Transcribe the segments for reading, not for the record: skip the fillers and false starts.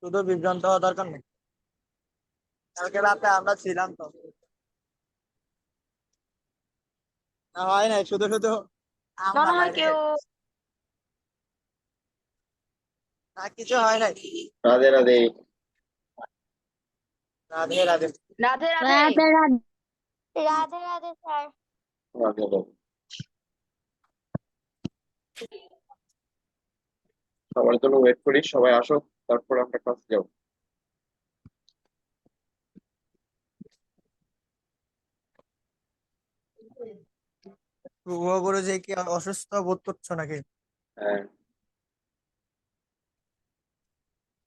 শুধু বিভ্রান্ত হওয়া দরকার নেই। কালকে রাতে আমরা ছিলাম তো। না, হয় নাই, শুধু শুধু আমরা মনে হয় বাইরে কেউ। না, কিছু হয় নাই। রাধে রাধে। রাধে রাধে। রাধে রাধে। রাধে রাধে। রাধে রাধে স্যার। রাধে রাধে। সবার জন্য ওয়েট করি, সবাই আসো, তারপর আমরা ক্লাসে যাবো। শুভ গুরুজি কি অসুস্থ বোধ করছো নাকি? হ্যাঁ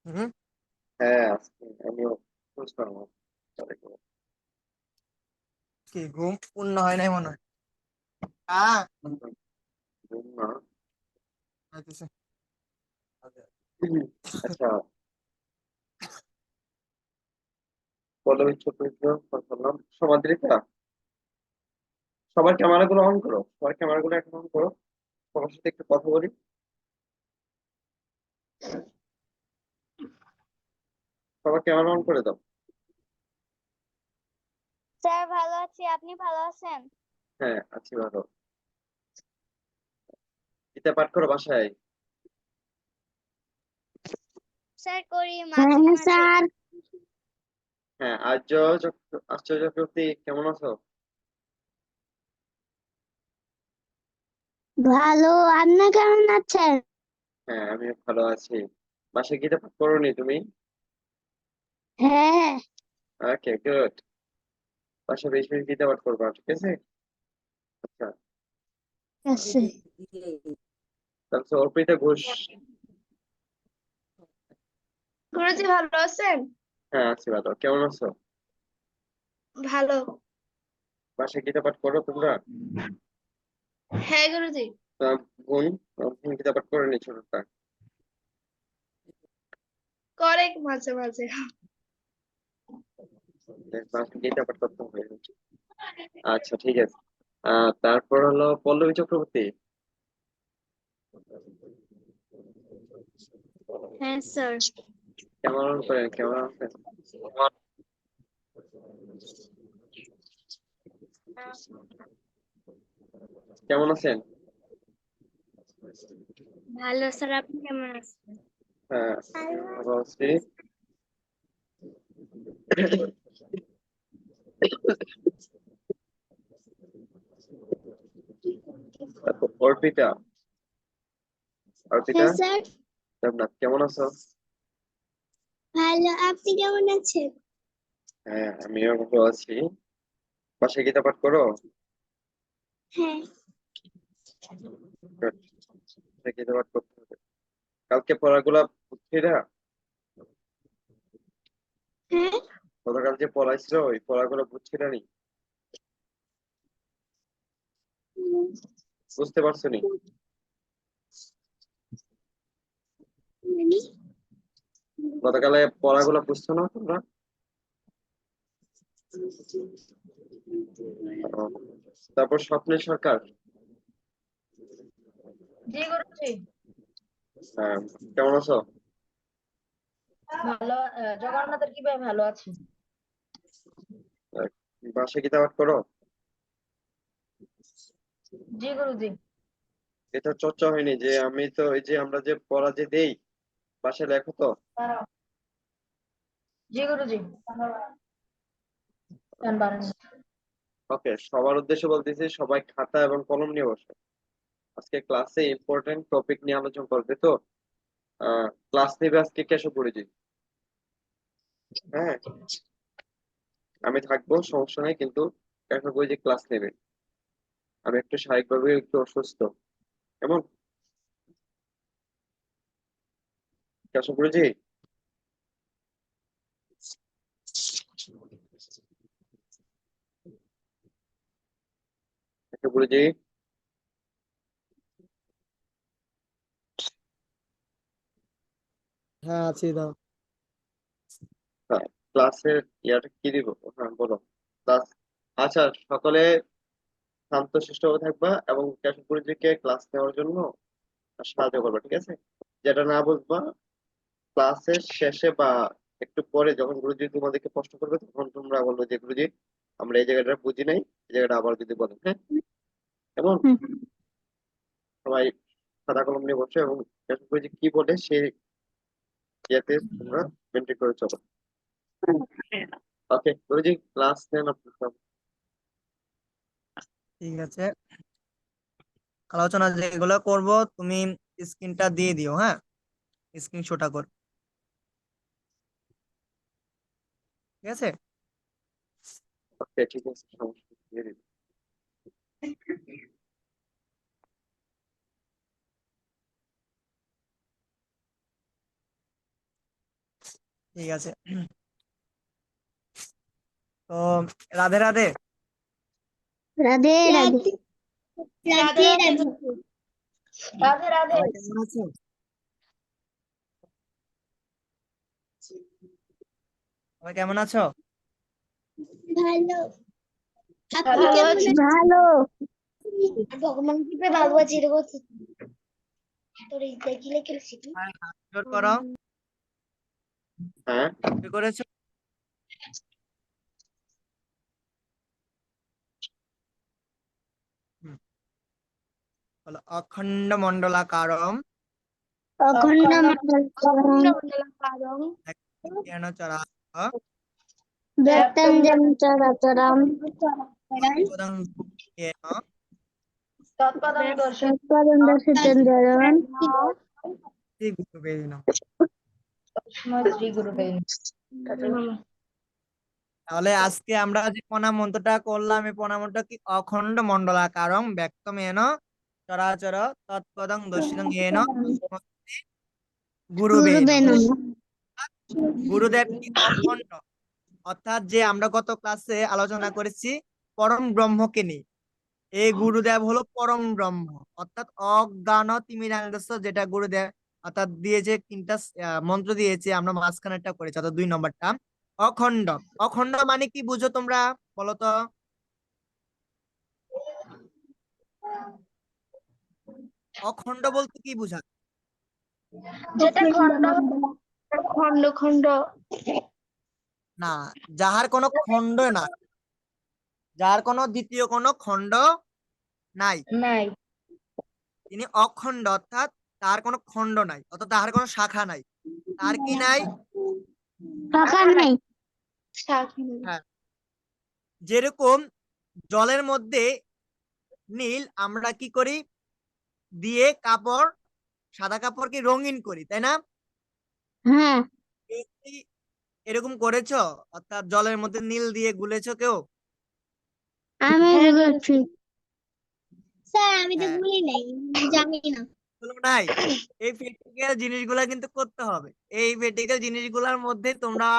হুম। হ্যাঁ, আজকে আমিও বুঝলাম না। তাহলে কি হবে? কি ঘুম পূর্ণ হয় নাই মনে হয়? হ্যাঁ। ঘুম না। হইতেছে। আচ্ছা, বলো ছোট করলাম সমাদৃতা। সবার ক্যামেরা গুলো অন করো, সবার ক্যামেরা গুলো এখন অন করো, সবার সাথে একটু কথা বলি। সবার ক্যামেরা অন করে দাও। স্যার ভালো আছি, আপনি ভালো আছেন? হ্যাঁ আছি ভালো। গীতা পাঠ করো বাসায়? স্যার করি মাঝে হ্যাঁ মাঝে। স্যার। হ্যাঁ, আশ্চর্য চক্রবর্তী কেমন আছো? ভালো, আপনি কেমন আছেন? হ্যাঁ আমিও ভালো আছি। বাসায় গীতা পাঠ করোনি তুমি? হ্যাঁ। Okay good. বাসায় বেশি বেশি গীতা পাঠ করবা, ঠিক আছে? আচ্ছা, আছে। তাহলে অর্পিতা ঘোষ। গুরুজি ভালো আছেন? হ্যাঁ আছি ভালো, কেমন আছো? ভালো। বাসায় গীতা পাঠ করো তোমরা? হ্যাঁ গুরুজি। তা বোন, তুমি গীতা পাঠ করোনি ছোটটা? করে মাঝে মাঝে। বাসায় গীতা পাঠ করতে হবে। আচ্ছা ঠিক আছে। তারপর হলো পল্লবী চক্রবর্তী। হ্যাঁ স্যার। কেমন করেন, কেমন আছেন? কেমন আছেন? ভালো স্যার, আপনি কেমন আছেন? হ্যাঁ ভালো আছি। তারপর অর্পিতা। অর্পিতা হ্যাঁ স্যার। দেবনাথ কেমন আছো? ভালো, আপনি কেমন আছেন? হ্যাঁ আমিও ভালো আছি। বাসায় গীতা পাঠ করো? হ্যাঁ। Good. গীতা পাঠ করতে হবে। কালকে পড়াগুলা বুঝছি না? হ্যাঁ। গতকাল যে পড়াইছিল ওই পড়াগুলো বুঝছি না নি? বুঝতে পারছো নি? মানে গতকালে পড়াগুলো বুঝছো না তোমরা? ও, তারপর স্বপ্নের সরকার। জি গুরুজি। হ্যাঁ কেমন আছো? ভালো। জগন্নাথের কিভাবে ভালো আছি। আহ, বাসায় গীতা পাঠ করো? জি গুরুজি। এটা চর্চা হয়নি যে আমি তো এই যে আমরা যে পড়া যে দেই, বাসায় লেখো তো? জি গুরুজি। ওকে, সবার উদ্দেশ্যে বলতেছি সবাই খাতা এবং কলম নিয়ে বসো। আজকে ক্লাসে ইম্পর্টেন্ট টপিক নিয়ে আলোচনা করবে তো। ক্লাস নেবে আজকে কেশবপুরীজি। হ্যাঁ আমি থাকবো, সমস্যা নাই, কিন্তু কেশবপুরীজি ক্লাস নেবে। আমি একটু শারীরিকভাবে একটু অসুস্থ। কেমন? কেশবপুরীজি। কেশবপুরীজি। হ্যাঁ, আছি দাও। হ্যাঁ, ক্লাসের ইয়াটা কি দিব? হ্যাঁ বলো। ক্লাস। আচ্ছা, সকলে শান্তশিষ্টভাবে থাকবা এবং কেশবপুরীজিকে ক্লাস নেওয়ার জন্য সাহায্য করবা, ঠিক আছে? যেটা না বুঝবা ক্লাসের শেষে বা একটু পরে যখন গুরুজি তোমাদেরকে প্রশ্ন করবে তখন তোমরা বলবে যে গুরুজি আমরা এই জায়গাটা বুঝি নাই, এই জায়গাটা আবার যদি বলেন, হ্যাঁ? এবং হুম। সবাই খাতা কলম নিয়ে বসে এবং গুরুজি কি বলে সেই ইয়েতে তোমরা মেনটেন করে চলো। ওকে গুরুজি, ক্লাস নেন আপনি সব। ঠিক আছে, আলোচনা যেগুলো করব তুমি স্ক্রিনটা দিয়ে দিও, হ্যাঁ, স্ক্রিনশটটা কর, ঠিক আছে? ওকে ঠিক আছে, সমস্যা নেই, দিয়ে দিন। ঠিক আছে। তো রাধে রাধে। রাধে রাধে। রাধে রাধে রাধে। রাধে রাধে। সবাই কেমন আছো? সবাই কেমন আছো? ভালো। আপনি ভালো কেমন আছি। আছেন? ভালো। ভগবান কৃপে ভালো আছি রে বলছি। তোর এই দেখিলে কি লিখি? হ্যাঁ, হাত জোড় করো। হ্যাঁ, কি করেছো? হুম, বলো অখণ্ড মণ্ডলাকারম অখণ্ড মণ্ডল অখণ্ড মণ্ডলাকারং জ্ঞান চরাচর ব্যক্তং যেন চরাচরম তৎপদং জ্ঞেন তৎপদং দর্শন। তৎপদং দর্শিতঞ্জরম শ্রী গুরুবে নমঃ। শ্রী গুরুদেব। তাহলে আজকে আমরা যে প্রণাম মন্ত্রটা করলাম, এই প্রণাম মন্ত্রটা কি? অখণ্ড মণ্ডলাকারম ব্যক্তমেন চরাচর তৎপদং দর্শিতং জ্ঞেন গুরুবে গুরুবে নমঃ। নমঃ। গুরুদেব কি? অখণ্ড, অর্থাৎ যে আমরা গত ক্লাসে আলোচনা করেছি পরম ব্রহ্মকে নিয়ে, এই গুরুদেব হলো পরম ব্রহ্ম, অর্থাৎ অজ্ঞান তিমিরাঙ্গস্য, যেটা গুরুদেব অর্থাৎ দিয়েছে তিনটা মন্ত্র দিয়েছে, আমরা মাঝখানেরটা করেছি, অর্থাৎ 2 নম্বরটা অখণ্ড। অখণ্ড মানে কি বুঝো তোমরা, বলো তো? অখণ্ড বলতে কি বুঝায়? যেটা খণ্ড খণ্ড খণ্ড না, যাহার কোনো খণ্ড না, যার কোনো দ্বিতীয় কোনো খণ্ড নাই, নাই। তিনি অখণ্ড, অর্থাৎ তার কোনো খণ্ড নাই, অর্থাৎ তাহার কোনো শাখা নাই। তার কি নাই? ফাঁকা নাই। হ্যাঁ, যেরকম জলের মধ্যে নীল আমরা কি করি, দিয়ে কাপড়, সাদা কাপড়কে রঙিন করি, তাই না? হ্যাঁ, এই কি এরকম করেছো? অর্থাৎ জলের মধ্যে নীল দিয়ে গুলেছো কেউ? আমি হ্যাঁ, বলছি। স্যার আমি তো হ্যাঁ, ভুলি নাই, জানি না। গুলো নাই। এই প্র্যাকটিক্যাল জিনিসগুলা কিন্তু করতে হবে। এই প্র্যাকটিক্যাল জিনিসগুলোর মধ্যে তোমরা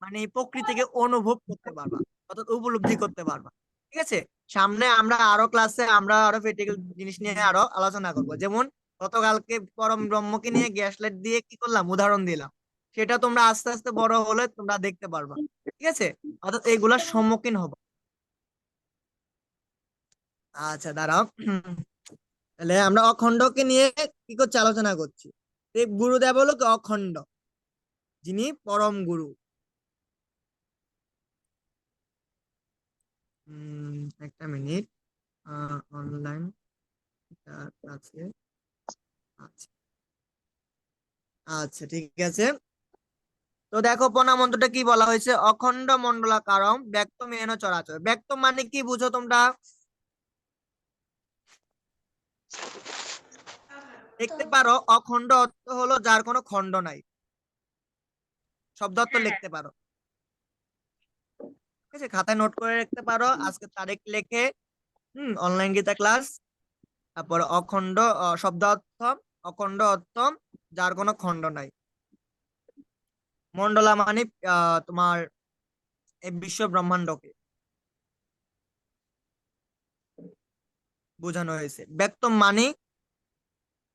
মানে প্রকৃতিকে অনুভব করতে পারবা, অর্থাৎ উপলব্ধি করতে পারবা, ঠিক আছে? সামনে আমরা আরো ক্লাসে আমরা আরো প্র্যাকটিক্যাল জিনিস নিয়ে আরো আলোচনা করব, যেমন গতকালকে পরম ব্রহ্মকে নিয়ে গ্যাস লাইট দিয়ে কি করলাম, উদাহরণ দিলাম, সেটা তোমরা আস্তে আস্তে বড় হলে তোমরা দেখতে পারবা, ঠিক আছে? অর্থাৎ এইগুলার সম্মুখীন হবো। আচ্ছা দাঁড়াও, তাহলে আমরা অখণ্ডকে নিয়ে কি করছি, আলোচনা করছি। এই গুরুদেব হলো কি? অখণ্ড, যিনি পরম গুরু। একটা মিনিট, অনলাইন আছে, আচ্ছা আচ্ছা ঠিক আছে। তো দেখো প্রণাম মন্ত্রটা কি বলা হয়েছে, অখণ্ড মণ্ডলাকারম ব্যক্তমেন চরাচর। ব্যক্ত মানে কি বুঝো তোমরা? দেখতে পারো, অখণ্ড অর্থ হলো যার কোনো খণ্ড নাই, শব্দ অর্থ লিখতে পারো, ঠিক আছে? খাতায় নোট করে রাখতে পারো, আজকে তারিখ লিখে, অনলাইন গীতা ক্লাস, তারপর অখণ্ড শব্দ অর্থ, অখণ্ড অর্থ যার কোনো খণ্ড নাই। মন্ডলা মানে তোমার এই বিশ্ব ব্রহ্মাণ্ডকে বোঝানো হয়েছে। ব্যক্ত মানে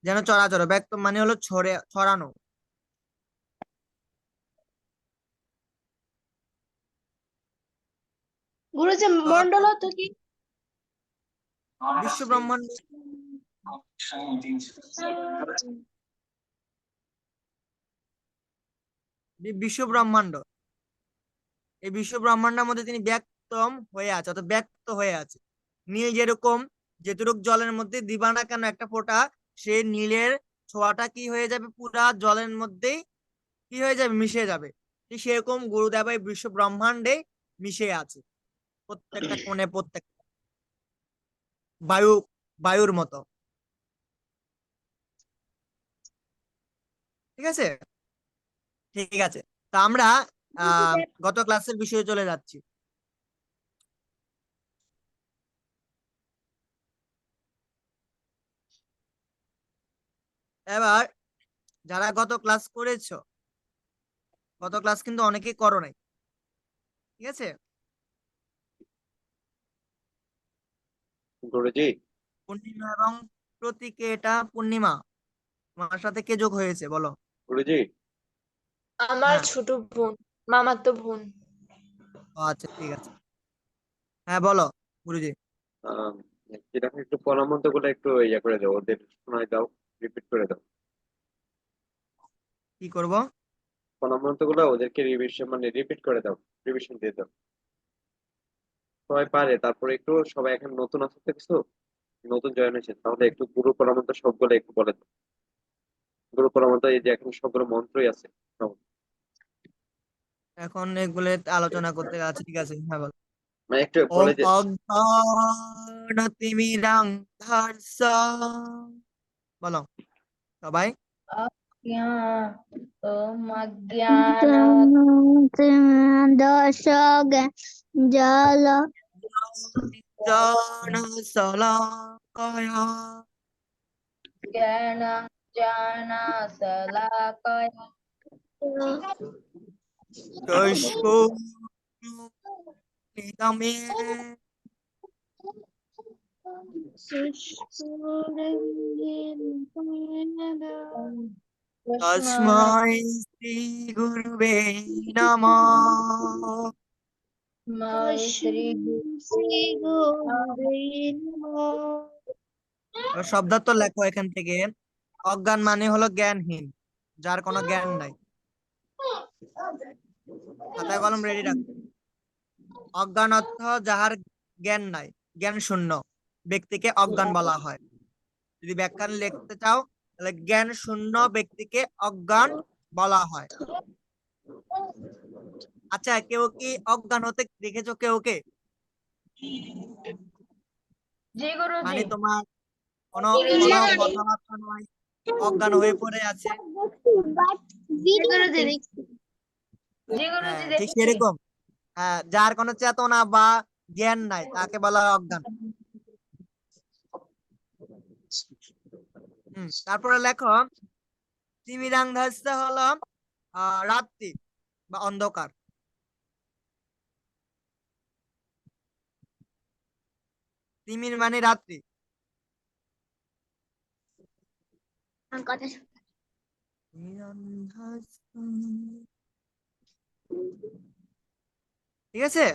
যেন চরাচর, ব্যক্ত মানে হলো ছড়ানো। গুরুজি তৎ মন্ডল তো কি? বিশ্ব ব্রহ্মাণ্ড, বিশ্ব ব্রহ্মাণ্ড, এই বিশ্ব ব্রহ্মাণ্ডের মধ্যে তিনি ব্যক্তম হয়ে আছে, অর্থাৎ ব্যক্ত হয়ে আছে। নীল যেরকম যেটুক জলের মধ্যে দিবা না কেন একটা ফোঁটা, সেই নীলের ছোঁয়াটা কি হয়ে যাবে, পুরা জলের মধ্যেই কি হয়ে যাবে, মিশে যাবে। ঠিক সেরকম গুরুদেব এই বিশ্ব ব্রহ্মাণ্ডে মিশে আছে, প্রত্যেকটা কোণে, প্রত্যেক বায়ু, বায়ুর মতো। ঠিক আছে, ঠিক আছে। তা আমরা গত ক্লাসের বিষয়ে চলে যাচ্ছি। এবার যারা গত ক্লাস করেছো, গত ক্লাস কিন্তু অনেকেই করো নাই, ঠিক আছে? গুরুজি, পূর্ণিমা এবং প্রতীকে, এটা পূর্ণিমা, তোমার সাথে কে যোগ হয়েছে বলো? গুরুজি, আমার হ্যাঁ, ছোট বোন, মামাতো বোন। ও আচ্ছা, ঠিক আছে। হ্যাঁ বলো গুরুজি। আহ যেরকম একটু পরামর্শ গুলো একটু ইয়ে করে দাও, ওদের শোনায় দাও, রিপিট করে দাও। কি করব? পরামর্শ গুলো ওদেরকে রিভিশন মানে রিপিট করে দাও, রিভিশন দিয়ে দাও। সবাই পারে, তারপরে একটু সবাই এখন নতুন আছে তো কিছু, নতুন জয়েন হয়েছে, তাহলে একটু গুরু পরামর্শ সবগুলো একটু বলে দাও। গুরু পরামর্শ এই যে এখন সবগুলো মন্ত্রই আছে সব। এখন এগুলো আলোচনা করতে আছে, ঠিক আছে, হ্যাঁ বলো। মানে একটু ওম বলে যে অজ্ঞানতিমিরান্ধাস্য, বলো সবাই। অজ্ঞান দশক জল জনশলাকয়া জ্ঞান জানা শলাকয়া চক্ষুর্মিলিতমেন তস্मै শ্রী গুরুবে নমঃ। শ্রী শ্রী গুরুবে নমঃ। এবার শব্দার্থ লেখো এখান থেকে। অজ্ঞান মানে হলো জ্ঞানহীন, যার কোনো জ্ঞান নাই। খাতায় কলম রেডি রাখো। অজ্ঞান অর্থ যাহার জ্ঞান নাই, জ্ঞান শূন্য ব্যক্তিকে অজ্ঞান বলা হয়। যদি ব্যাখ্যান লিখতে চাও তাহলে জ্ঞান শূন্য ব্যক্তিকে অজ্ঞান বলা হয়। আচ্ছা, কেউ কি অজ্ঞান হতে দেখেছো কেউ কে? জি গুরুজি। মানে তোমার কোনো কোনো কথাবার্তা নয়, অজ্ঞান হয়ে পড়ে আছে। জি গুরুজি হ্যাঁ, ঠিক দেখেছি। সেরকম। হ্যাঁ, যার কোনো চেতনা বা জ্ঞান নাই তাকে বলা হয় অজ্ঞান। তারপরে লেখো তিমিরান্ধাস্য হলো রাত্রি বা অন্ধকার। তিমির মানে রাত্রি। কথা তিমিরান্ধাস্য, ঠিক আছে।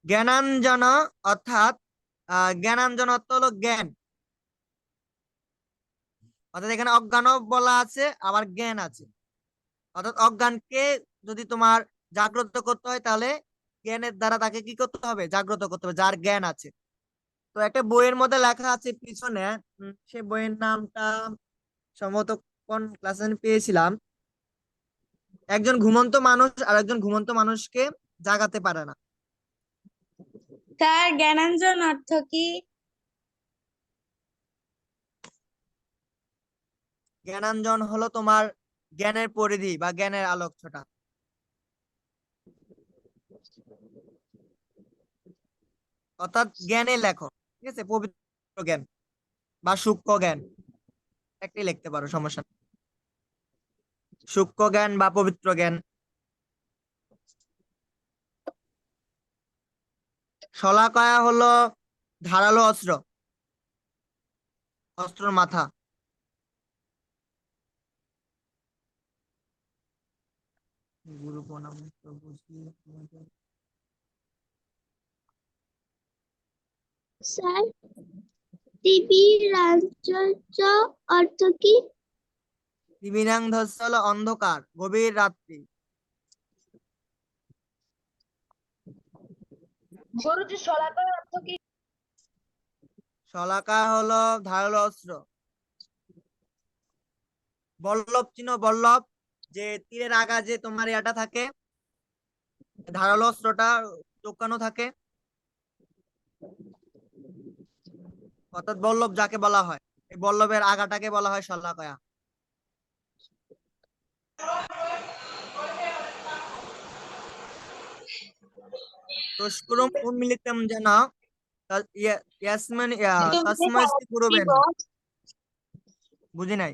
জ্ঞানাঞ্জন অর্থাৎ জ্ঞানাঞ্জন অর্থ হলো জ্ঞান, অর্থাৎ এখানে অজ্ঞানও বলা আছে আবার জ্ঞান আছে। অর্থাৎ অজ্ঞানকে যদি তোমার জাগ্রত করতে হয় তাহলে জ্ঞানের দ্বারা তাকে কি করতে হবে, জাগ্রত করতে হবে, যার জ্ঞান আছে। তো একটা বইয়ের মধ্যে লেখা আছে পিছনে, সে বইয়ের নামটা সম্ভবত কোন ক্লাসে পেয়েছিলাম। একজন ঘুমন্ত মানুষ আর একজন ঘুমন্ত মানুষকে জাগাতে পারে না। স্যার জ্ঞানাঞ্জন অর্থ কি? জ্ঞানাঞ্জন হলো তোমার জ্ঞানের পরিধি বা জ্ঞানের আলোক ছোটা, অর্থাৎ জ্ঞানে লেখো, ঠিক আছে, পবিত্র জ্ঞান বা সূক্ষ্ম জ্ঞান, একটাই লিখতে পারো, সমস্যা নেই। সূক্ষ্ম জ্ঞান বা পবিত্র জ্ঞান। শলাকায়া হলো ধারালো অস্ত্র, অস্ত্রের মাথা। গুরু প্রণাম স্যার, তিমিরাঞ্জন অর্থ কি? দিবিনাংধস্য হলো অন্ধকার, গভীর রাত্রি। গুরুজি শলাকার অর্থ কি? শলাকা হলো ধারালো অস্ত্র। বল্লভ চিহ্ন, বল্লভ যে তীরের আগা যে তোমার এটা থাকে, ধারালো অস্ত্রটা চোকানো থাকে, অর্থাৎ বল্লভ যাকে বলা হয়, এই বল্লভের আগাটাকে বলা হয় শলাকা। তুষ্কুরুম উন্মিলিতম যেন ইয়াসমিন তস্মৈ শ্রী গুরুবে নমঃ। বুঝি নাই।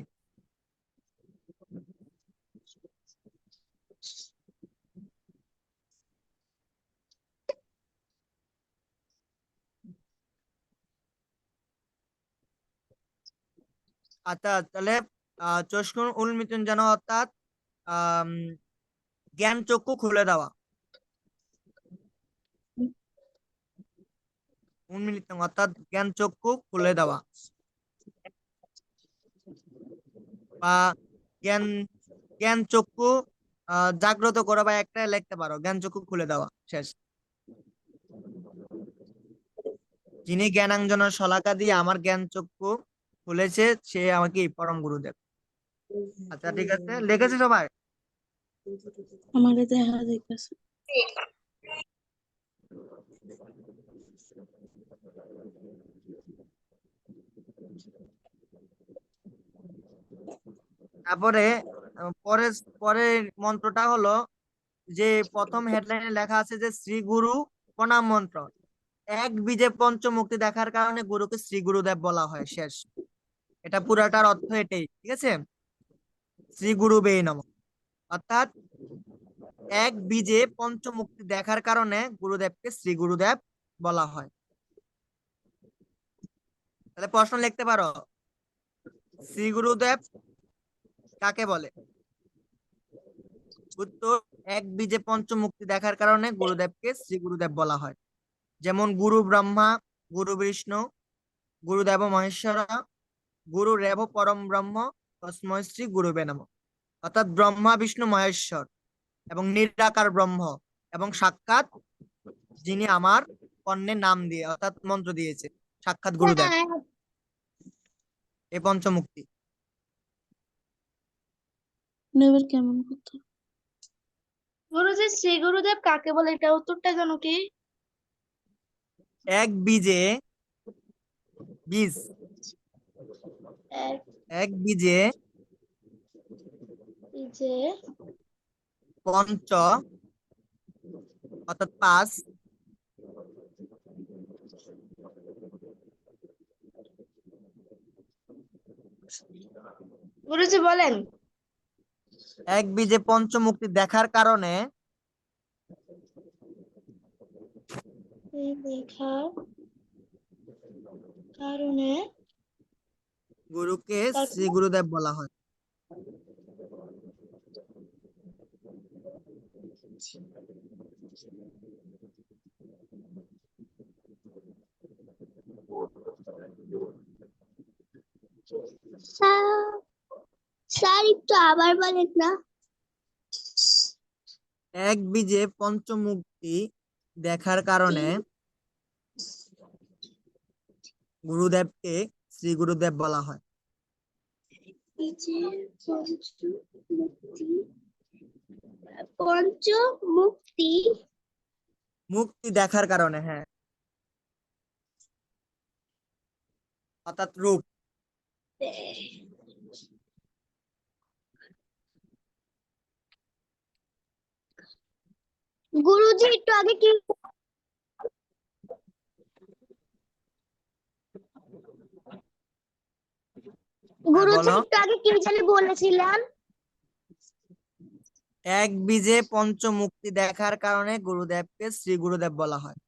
আচ্ছা, তাহলে চক্ষুর উন্মিলন যেন অর্থাৎ আম, জ্ঞান চক্ষু খুলে দেওয়া। উন্মিলিত অর্থাৎ জ্ঞান চক্ষু খুলে দেওয়া, বা জ্ঞান জ্ঞান চক্ষু জাগ্রত করা, বা একটা লিখতে পারো জ্ঞান চক্ষু খুলে দেওয়া। শেষ। যিনি জ্ঞানাঞ্জনের শলাকা দিয়ে আমার জ্ঞান চক্ষু খুলেছে, সে আমাকে পরম গুরুদেব। আচ্ছা, ঠিক আছে, লিখেছে সবাই? আমারে দেখা যাইতেছে। তারপরে পরের পরের মন্ত্রটা হলো, যে প্রথম হেডলাইনে লেখা আছে যে শ্রী গুরু প্রণাম মন্ত্র। এক বীজে পঞ্চমুক্তি দেখার কারণে গুরুকে শ্রী গুরুদেব বলা হয়। শেষ। এটা পুরাটার অর্থ এটাই, ঠিক আছে? শ্রী গুরুবে নমঃ, অর্থাৎ এক বীজে পঞ্চমুক্তি দেখার কারণে গুরুদেবকে শ্রী গুরুদেব বলা হয়। তাহলে প্রশ্ন লিখতে পারো, শ্রী গুরুদেব কাকে বলে? উত্তর, এক বীজে পঞ্চমুক্তি দেখার কারণে গুরুদেবকে শ্রী গুরুদেব বলা হয়। যেমন গুরু ব্রহ্মা, গুরু বিষ্ণু, গুরুদেব মহেশ্বর, গুরু রেব পরম ব্রহ্ম, তস্মৈ শ্রী গুরুবে নমঃ। অর্থাৎ ব্রহ্মা বিষ্ণু মহেশ্বর এবং নিরাকার ব্রহ্ম এবং সাক্ষাৎ যিনি আমার কর্ণের নাম দিয়ে অর্থাৎ মন্ত্র দিয়েছে, সাক্ষাৎ গুরুদেব, এই পঞ্চমুক্তি। নেবের কেমন কথা? গুরুজি শ্রী গুরুদেব কাকে বলে, এটা উত্তরটা জানো কি? এক বীজে, বীজ, এক এক বীজে যে পঞ্চ অর্থাৎ পাঁচ, গুরুজি বলেন। এক বীজে পঞ্চমুক্তি দেখার কারণে দেখার কারণে গুরুকে শ্রী গুরুদেব বলা হয়। স্যার একটু আবার বলেন না। এক বীজে পঞ্চমুক্তি দেখার কারণে গুরুদেবকে শ্রী গুরুদেব বলা হয়। পঞ্চমুক্তি মুক্তি দেখার কারণে, হ্যাঁ, অর্থাৎ রূপ। গুরুজি একটু আগে কি গুরুজি বলো। একটু আগে কি জানি বলেছিলেন? এক বীজে পঞ্চমুক্তি দেখার কারণে গুরুদেবকে শ্রী গুরুদেব বলা হয়।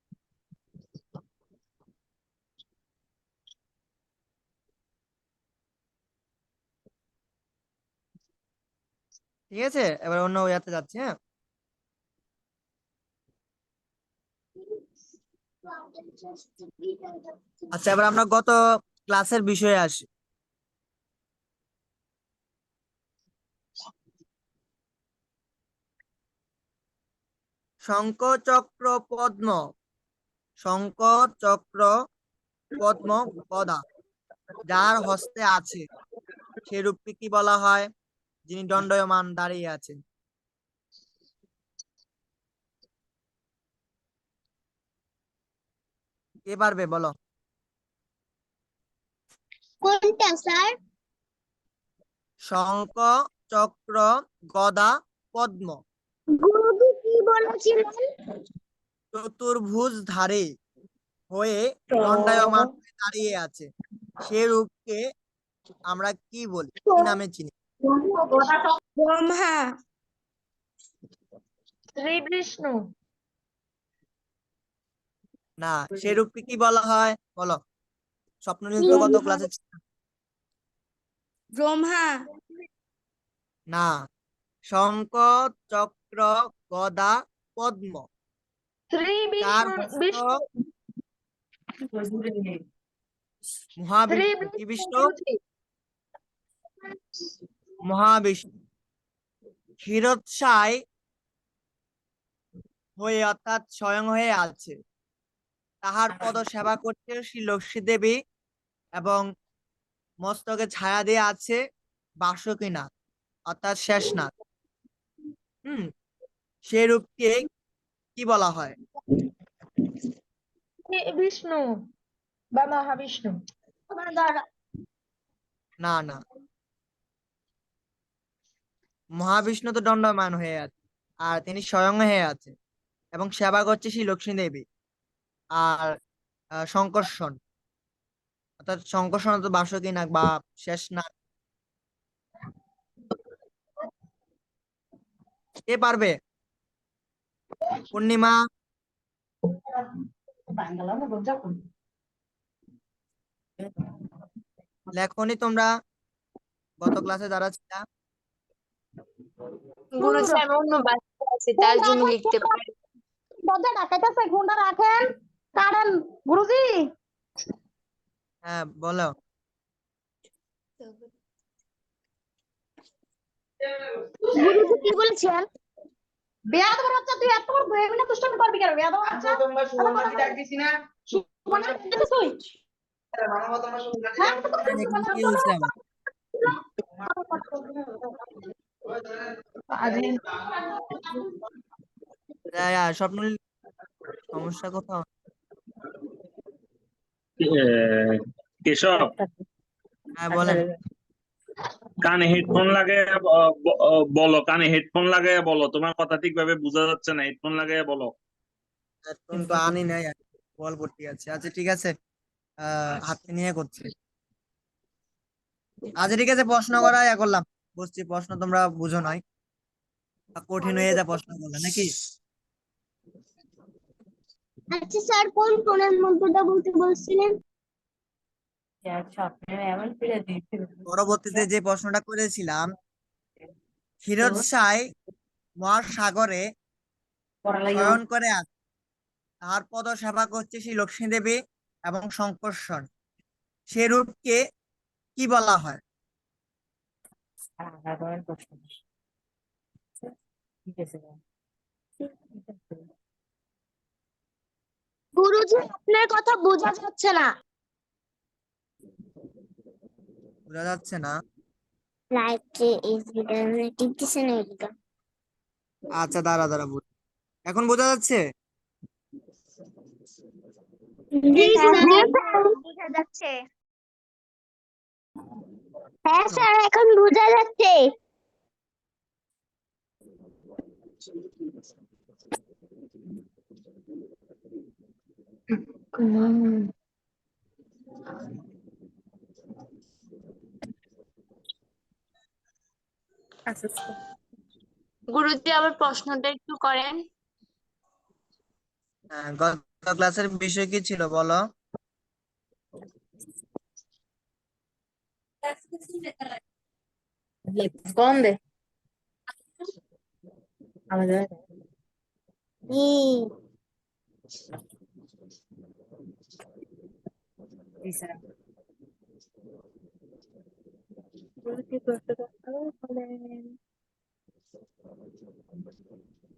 ঠিক আছে, এবার অন্য ইয়াতে যাচ্ছে। হ্যাঁ, আচ্ছা, এবার আমরা গত ক্লাসের বিষয়ে আসি। শঙ্খ চক্র পদ্ম, শঙ্খ চক্র পদ্ম গদা যার হস্তে আছে সে রূপকে কি বলা হয়? যিনি দণ্ডায়মান দাঁড়িয়ে আছেন। কে পারবে বলো? কোনটা স্যার? শঙ্খ চক্র গদা পদ্ম গুরুজি কি বলেছিলেন? চতুর্ভুজ ধারী হয়ে দণ্ডায়মান হয়ে দাঁড়িয়ে আছে সে রূপকে আমরা কি বলি, কি নামে চিনি? ব্রহ্মা। শ্রী বিষ্ণু। না, সে রূপকে কি বলা হয় বলো? স্বপ্ননীল তো গত ক্লাসে ছিল। ব্রহ্মা। না, শঙ্খ চক্র গদা পদ্ম শ্রী চার বিষ্ণু। হস্ত বিষ্ণু। শ্রী মহাবিষ্ণু। কি বিষ্ণু? গুরুজি। মহাবিষ্ণু ক্ষীরোৎসায় হয়ে অর্থাৎ স্বয়ং হয়ে আছে, তাহার পদ সেবা করতে শ্রী লক্ষ্মী দেবী এবং মস্তকে ছায়া দিয়ে আছে বাসুকীনাথ অর্থাৎ শেষনাথ। সে রূপকে কি বলা হয়? শ্রী বিষ্ণু বা মহাবিষ্ণু। না না, মহাবিষ্ণু তো দণ্ডায়মান হয়ে আছে আর তিনি স্বয়ং হয়ে আছে এবং সেবা করছে শ্রী লক্ষ্মী দেবী আর শঙ্কর্ষণ অর্থাৎ শঙ্কর্ষণ তো বাসুকীনাথ বা শেষনাথ। কে পারবে? পূর্ণিমা। লেখনি তোমরা গত ক্লাসে যারা ছিল? গুরুজি আমি অন্য বাসায় আছি তার জন্য লিখতে পারি। দরজা ডাকাইতেছে, ফোনটা রাখেন, কারেন। গুরুজি হ্যাঁ বলো। গুরুজি কি বলছেন? বেয়াদব বাচ্চা, তুই এত বড় হয়ে গেলে দুষ্টামি করবি কেন? বেয়াদব বাচ্চা, তোমরা সুবর্ণাকে ডাক দিছি না? মনে হচ্ছে তুই মানব তোমরা সুবর্ণাকে হ্যাঁ, ডাক দিছি। এখানে কি হয়েছে আবার? স্বপ্ননীল সমস্যা কোথাও? কেশব, হ্যাঁ বলেন। কানে হেডফোন লাগায় বলো, কানে হেডফোন লাগায় বলো, তোমার কথা ঠিকভাবে বোঝা যাচ্ছে না, হেডফোন লাগায় বলো। হেডফোন তো আনি নাই, বল করতে আছে। আচ্ছা ঠিক আছে, হাতে নিয়ে করছি। আচ্ছা ঠিক আছে, প্রশ্ন করা করলাম। বুঝছি প্রশ্ন তোমরা বুঝো নাই, কঠিন হয়ে যা প্রশ্ন করলে নাকি? আচ্ছা স্যার, কোন প্রণাম মন্ত্রটা বলতে বলছিলেন? পরবর্তীতে যে প্রশ্নটা করেছিলাম, ক্ষীরোৎসায় মহাসাগরে শয়ন করে আছে, তাহার পদ সেবা করছে শ্রী লক্ষ্মী দেবী এবং শঙ্কর্ষণ, সে রূপকে কি বলা হয়? গুরুজি আপনার কথা বোঝা যাচ্ছে না। বোঝা যাচ্ছে না? লাইটে এই ভিডিওটা টিপতেছে না এদিকে। আচ্ছা দাঁড়া দাঁড়া, এখন বোঝা যাচ্ছে? জি স্যার, বোঝা যাচ্ছে। হ্যাঁ স্যার, এখন বোঝা যাচ্ছে। গুরুজি আবার প্রশ্নটা একটু করেন। গত ক্লাসের বিষয় কি ছিল বলো? কোন দে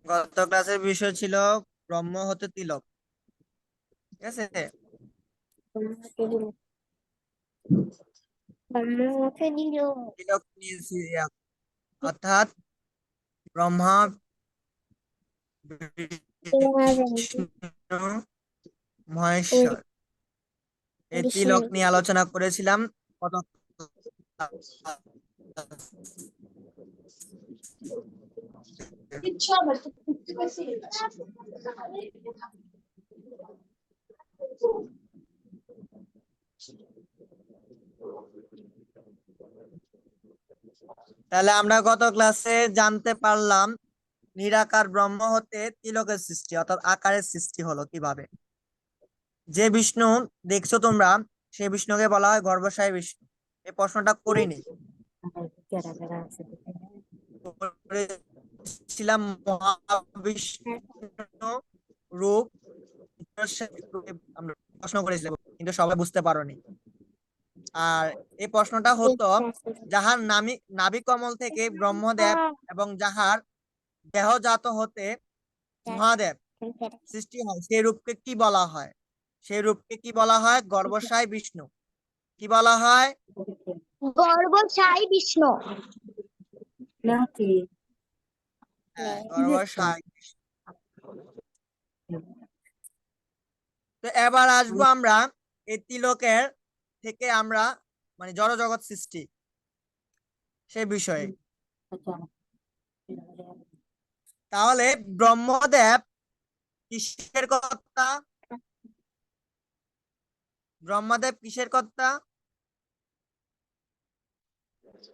গত ক্লাসের বিষয় ছিল ব্রহ্ম হতে তিলক, ঠিক আছে? তিলক নিয়েছি, অর্থাৎ ব্রহ্মা, বিষ্ণু, মহেশ্বর, এই তিলক নিয়ে আলোচনা করেছিলাম কত তাহলে আমরা গত ক্লাসে জানতে পারলাম নিরাকার ব্রহ্ম হতে তিলকের সৃষ্টি অর্থাৎ আকারের সৃষ্টি হলো কিভাবে। যে বিষ্ণু দেখছো তোমরা, সেই বিষ্ণুকে বলা হয় গর্ভশায়ী বিষ্ণু। এই প্রশ্নটা করিনি, করেছিলাম মহাবিষ্ণু রূপ আমরা প্রশ্ন করেছিলাম, কিন্তু সবাই বুঝতে পারোনি। আর এই প্রশ্নটা হতো যাহার নাভি কমল থেকে ব্রহ্মদেব এবং যাহার দেহজাত হতে মহাদেব সৃষ্টি হয়, সেই রূপকে কি বলা হয়? সেই রূপকে কি বলা হয়? গর্ভশায়ী বিষ্ণু। কি বলা হয়? গর্ভশায়ী বিষ্ণু। হ্যাঁ, গর্ভশায়ী বিষ্ণু। তো এবার আসবো আমরা এই তিলকের থেকে আমরা মানে জড় জগৎ সৃষ্টি সে বিষয়ে। তাহলে ব্রহ্মদেব কিসের কর্তা? ব্রহ্মদেব কিসের কর্তা?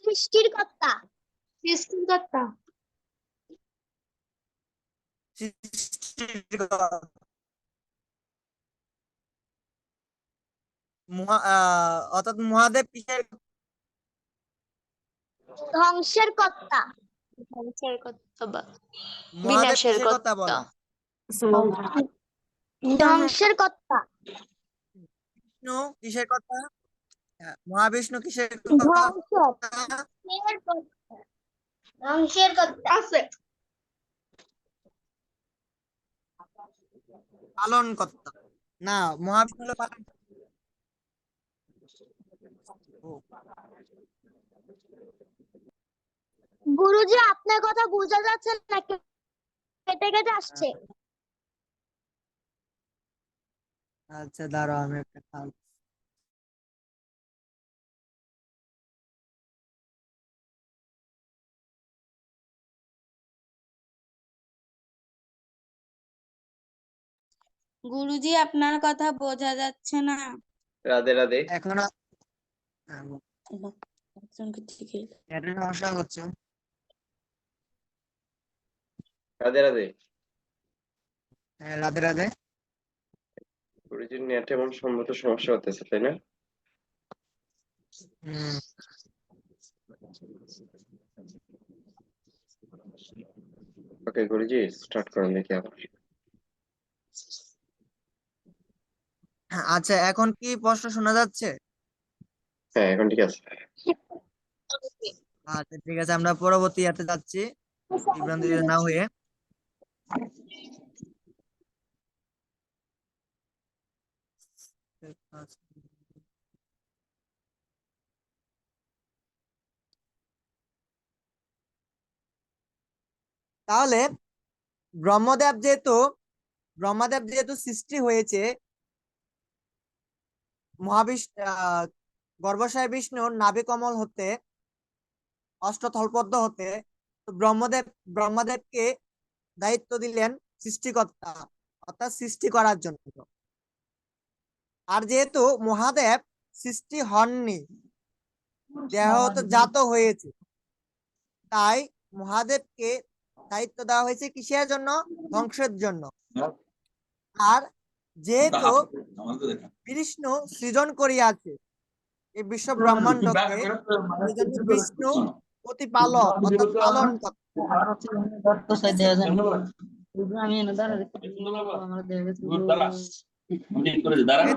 সৃষ্টির কর্তা। সৃষ্টিকর্তা। সৃষ্টির কর্তা। অর্থাৎ মহাদেব কিসের? ধ্বংসের কর্তা। ধ্বংসের কর্তা বা মহাদেব বিনাশের কিসের কর্তা বলো? ধ্বংসের কর্তা। বিষ্ণু কিসের কর্তা? হ্যাঁ, মহাবিষ্ণু কিসের ধ্বংসের কর্তা? ধ্বংসের কর্তা। আছে। পালন কর্তা। না, মহাবিষ্ণু হলো পালন কর্তা। গুরুজি, আপনার কথা বোঝা যাচ্ছে না, কেটে কেটে আসছে। আচ্ছা দাঁড়াও, আমি একটা কাজ। গুরুজি, আপনার কথা বোঝা যাচ্ছে না। রাধে রাধে। এখনো একজনকে ঠিকই এটা সমস্যা হচ্ছে। রাধে রাধে। হ্যাঁ, রাধে রাধে। গুরুজির নেট এমন সম্ভবত সমস্যা হতেছে, তাই না? হুম, ওকে গুরুজি, স্টার্ট করেন দেখি আবার। হ্যাঁ, আচ্ছা এখন কি প্রশ্ন শোনা যাচ্ছে? হ্যাঁ, এখন ঠিক আছে। আচ্ছা ঠিক আছে, আমরা পরবর্তী ইয়াতে যাচ্ছি, বিভ্রান্তি না হয়ে। তাহলে ব্রহ্মদেব যেহেতু সৃষ্টি হয়েছে গর্ভশায়ী বিষ্ণুর নাভি কমল হতে, অষ্টথলপদ্ম হতে, তো ব্রহ্মদেবকে দায়িত্ব দিলেন সৃষ্টিকর্তা অর্থাৎ সৃষ্টি করার জন্য। আর যেহেতু মহাদেব সৃষ্টি হননি, দেহ তো জাত হয়েছে, তাই মহাদেবকে দায়িত্ব দেওয়া হয়েছে কিসের জন্য? ধ্বংসের জন্য। আর যেহেতু বিষ্ণু সৃজন করিয়াছে এই বিশ্ব ব্রহ্মাণ্ডকে, সেজন্য বিষ্ণু প্রতিপালক অর্থাৎ পালন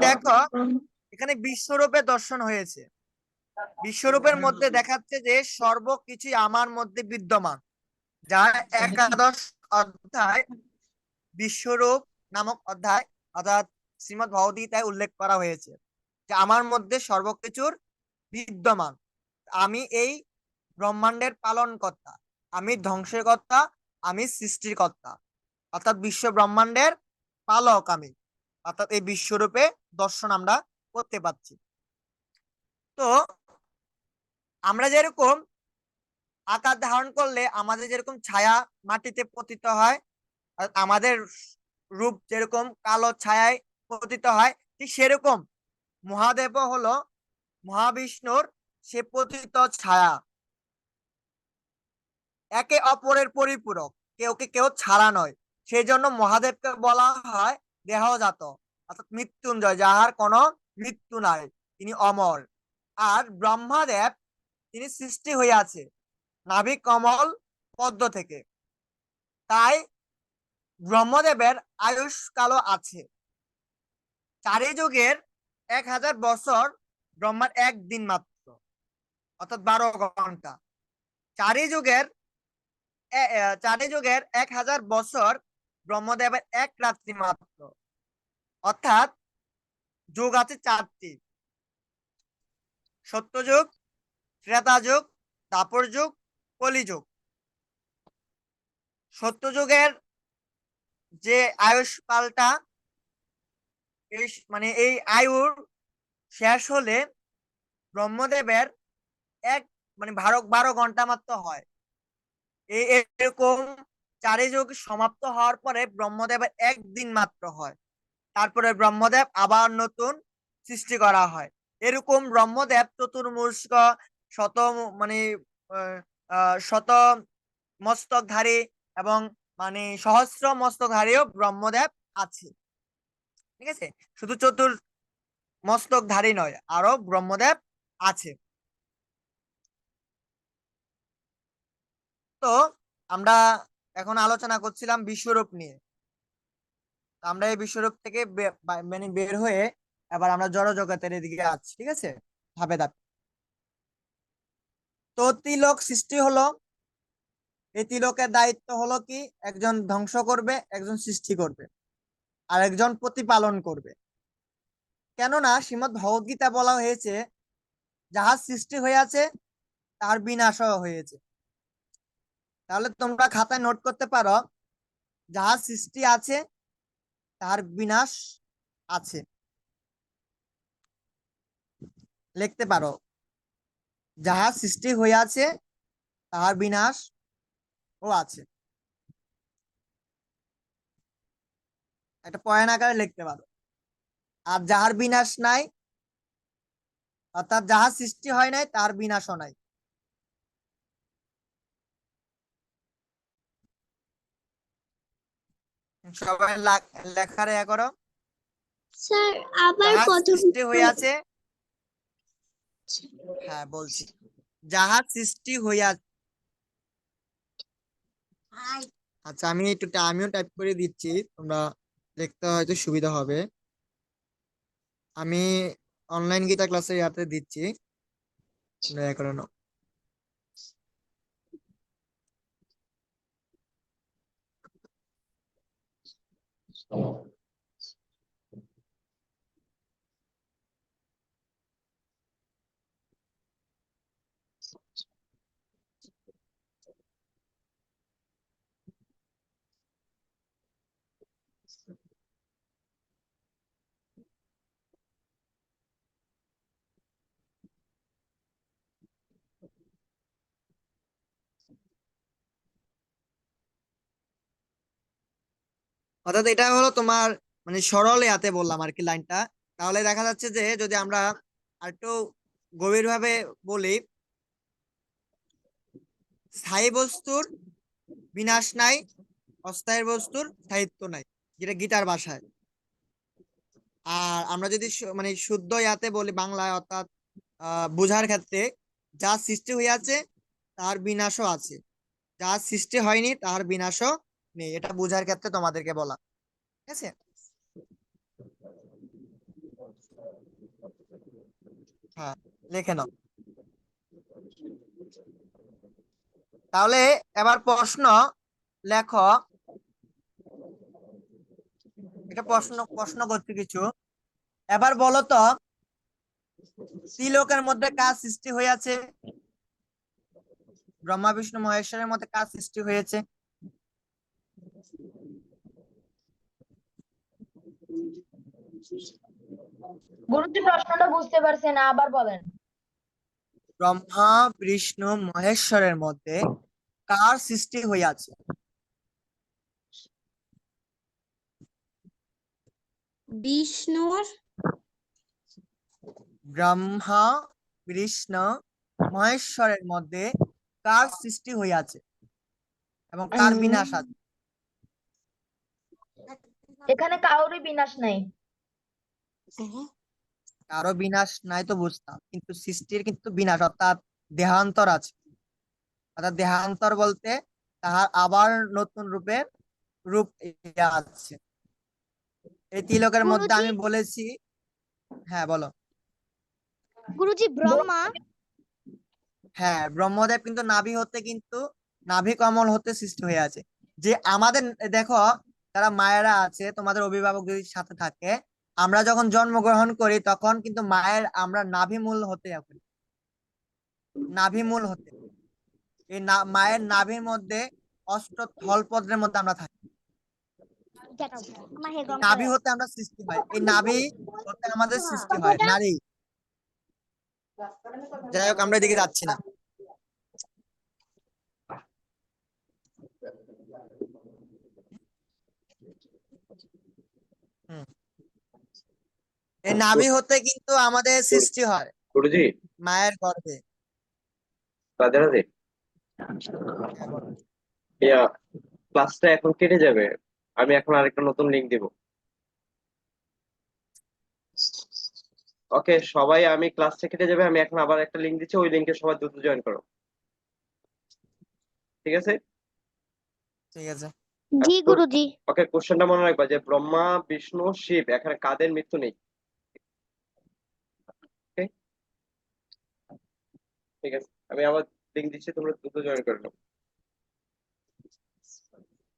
দেখো এখানে বিশ্বরূপে দর্শন হয়েছে। বিশ্বরূপের মধ্যে দেখাচ্ছে যে সর্বকিছু আমার মধ্যে বিদ্যমান, যা একাদশ অধ্যায় বিশ্বরূপ নামক অধ্যায় অর্থাৎ শ্রীমদ্ ভগবদ্গীতায় উল্লেখ করা হয়েছে যে আমার মধ্যে সর্বকিছুর বিদ্যমান, আমি এই ব্রহ্মাণ্ডের পালনকর্তা, আমি ধ্বংসকর্তা, আমি সৃষ্টিকর্তা, অর্থাৎ বিশ্ব ব্রহ্মাণ্ডের পালক আমি, অর্থাৎ এই বিশ্বরূপে দর্শন আমরা করতে পারছি। তো আমরা যেরকম আকার ধারণ করলে আমাদের যেরকম ছায়া মাটিতে পতিত হয়, আর আমাদের রূপ যেরকম কালো ছায়ায় পতিত হয়, ঠিক সেরকম মহাদেব হলো মহাবিষ্ণুর সে পতিত ছায়া, একে অপরের পরিপূরক, কেউকে কেউ ছাড়া নয়। সেই জন্য মহাদেবকে বলা হয় দেহজাত, অর্থাৎ মৃত্যুঞ্জয়, যাহার কোনো মৃত্যু নাই, তিনি অমর। আর ব্রহ্মাদেব তিনি সৃষ্টি হইয়াছে নাভি কমল পদ্ম থেকে, তাই ব্রহ্মদেবের আয়ুষ্কালও আছে 4 যুগের 1000 বছর, ব্রহ্মার একদিন মাত্র, অর্থাৎ 12 ঘন্টা। 4 যুগের 1000 বছর, ব্রহ্মদেবের এক রাত্রি মাত্র, অর্থাৎ যুগ আছে 4টি: সত্যযুগ, ত্রেতা যুগ, দ্বাপর যুগ, কলিযুগ। সত্যযুগের যে আয়ুষ্কালটা, মানে এই আয়ুর শেষ হলে ব্রহ্মদেবের এক মানে 12 ঘন্টা মাত্র হয়। এরকম 4 যুগ সমাপ্ত হওয়ার পরে ব্রহ্মদেবের একদিন মাত্র হয়, তারপরে ব্রহ্মদেব আবার নতুন সৃষ্টি করা হয়। এরকম ব্রহ্মদেব চতুর্মুষ্ক, শত মানে শত মস্তকধারী এবং মানে সহস্র মস্তকধারীও ব্রহ্মদেব আছে। ঠিক আছে, শুধু মস্তকধারী নয়, আরো ব্রহ্মদেব আছে। তো আমরা এখন আলোচনা করছিলাম বিশ্বরূপ নিয়ে। আমরা এই বিশ্বরূপ থেকে মানে বের হয়ে এবার আমরা জড় জগতের এদিকে আছি। ঠিক আছে, ধাপে ধাপে। তো তিলক সৃষ্টি হলো, এই তিলকের দায়িত্ব হলো কি, একজন ধ্বংস করবে, একজন সৃষ্টি করবে, আর একজন প্রতিপালন করবে। কেননা শ্রীমদ্ ভগবদ্গীতা বলা হয়েছে যাহা সৃষ্টি হয়েছে তার বিনাশও হয়েছে। তাহলে তোমরা খাতায় নোট করতে পারো, যাহা সৃষ্টি আছে তার বিনাশ আছে, লিখতে পারো, যাহা সৃষ্টি হইয়াছে তাহার বিনাশ ও আছে। একটা পয়েন্ট আকারে লিখতে পারো। আর যাহার বিনাশ নাই, অর্থাৎ যাহা সৃষ্টি হয় নাই তার বিনাশও নাই। সবাই লেখার ইয়া করো। স্যার আবার যাহা প্রথম সৃষ্টি হইয়াছে, হ্যাঁ বলছি, যাহা সৃষ্টি হইয়াছে। আচ্ছা, আমিও টাইপ করে দিচ্ছি, তোমরা দেখতে হয়তো সুবিধা হবে। আমি অনলাইন গীতা ক্লাসে ইয়াতে দিচ্ছি, দয়া করে নাও। অর্থাৎ এটা হলো তোমার মানে সরল ইয়াতে বললাম আর কি লাইনটা। তাহলে দেখা যাচ্ছে যে যদি আমরা আরেকটু গভীর ভাবে বলি, স্থায়ী বস্তুর বিনাশ নাই, অস্থায়ী বস্তুর স্থায়িত্ব নাই, যেটা গীতার ভাষায়। আর আমরা যদি মানে শুদ্ধ ইয়াতে বলি বাংলায়, অর্থাৎ বোঝার ক্ষেত্রে, যা সৃষ্টি হইয়াছে তার বিনাশও আছে, যা সৃষ্টি হয়নি তার বিনাশও নেই। এটা বোঝার ক্ষেত্রে তোমাদেরকে বলা। ঠিক আছে, হ্যাঁ লিখে নাও। তাহলে এবার প্রশ্ন লেখো, একটা প্রশ্ন করছি কিছু। এবার বলো তো, ত্রিলোকের মধ্যে কার সৃষ্টি হয়েছে? ব্রহ্মা বিষ্ণু মহেশ্বরের মধ্যে কার সৃষ্টি হয়েছে? গুরুজি প্রশ্নটা বুঝতে পারছি না, আবার বলেন। ব্রহ্মা বিষ্ণু মহেশ্বরের মধ্যে কার সৃষ্টি হইয়াছে? বিষ্ণুর। ব্রহ্মা বিষ্ণু মহেশ্বরের মধ্যে কার সৃষ্টি হইয়াছে এবং কার বিনাশ আছে? এখানে কারোরই বিনাশ নাই। কারো বিনাশ নাই তো বুঝতাম, কিন্তু সৃষ্টির কিন্তু বিনাশ অর্থাৎ দেহান্তর আছে। অর্থাৎ দেহান্তর বলতে তাহার আবার নতুন রূপ আছে। এই তিলকের মধ্যে গুরুজি আমি বলেছি। হ্যাঁ বলো। গুরুজি ব্রহ্মা হ্যাঁ, ব্রহ্মদেব কিন্তু নাভি হতে কিন্তু নাভি কমল হতে সৃষ্টি হয়ে আছে। যে আমাদের দেখো, যারা মায়েরা আছে, তোমাদের অভিভাবক যদি সাথে থাকে, আমরা যখন জন্মগ্রহণ করি তখন কিন্তু আমরা নাভি মূল হতে করি। নাভি মূল হতে মায়ের নাভির মধ্যে থলপদ্রের মধ্যে আমরা থাকি। আমার হে এই নাভি হতে আমরা সৃষ্টি হয়, এই নাভি হতে আমাদের সৃষ্টি হয় নারী। যাই হোক, আমরা এদিকে যাচ্ছি না। এই নাভি হতে কিন্তু আমাদের সৃষ্টি হয় গুরুজি, মায়ের গর্ভে। রাধে রাধে। হ্যাঁ, বলো। ইয়া, ক্লাসটা এখন কেটে যাবে, আমি এখন আরেকটা নতুন লিঙ্ক দিব। ওকে সবাই, আমি ক্লাসটা কেটে যাবে, আমি এখন আবার একটা লিঙ্ক দিচ্ছি, ওই লিঙ্কে সবাই দ্রুত জয়েন করো, ঠিক আছে? ঠিক আছে। জি গুরুজি। ওকে, কোশ্চেনটা মনে রাখবা যে ব্রহ্মা বিষ্ণু শিব এখানে কাদের মৃত্যু নেই। Okay? ঠিক আছে, আমি আবার লিঙ্ক দিচ্ছি, তোমরা দ্রুত জয়েন করে নাও।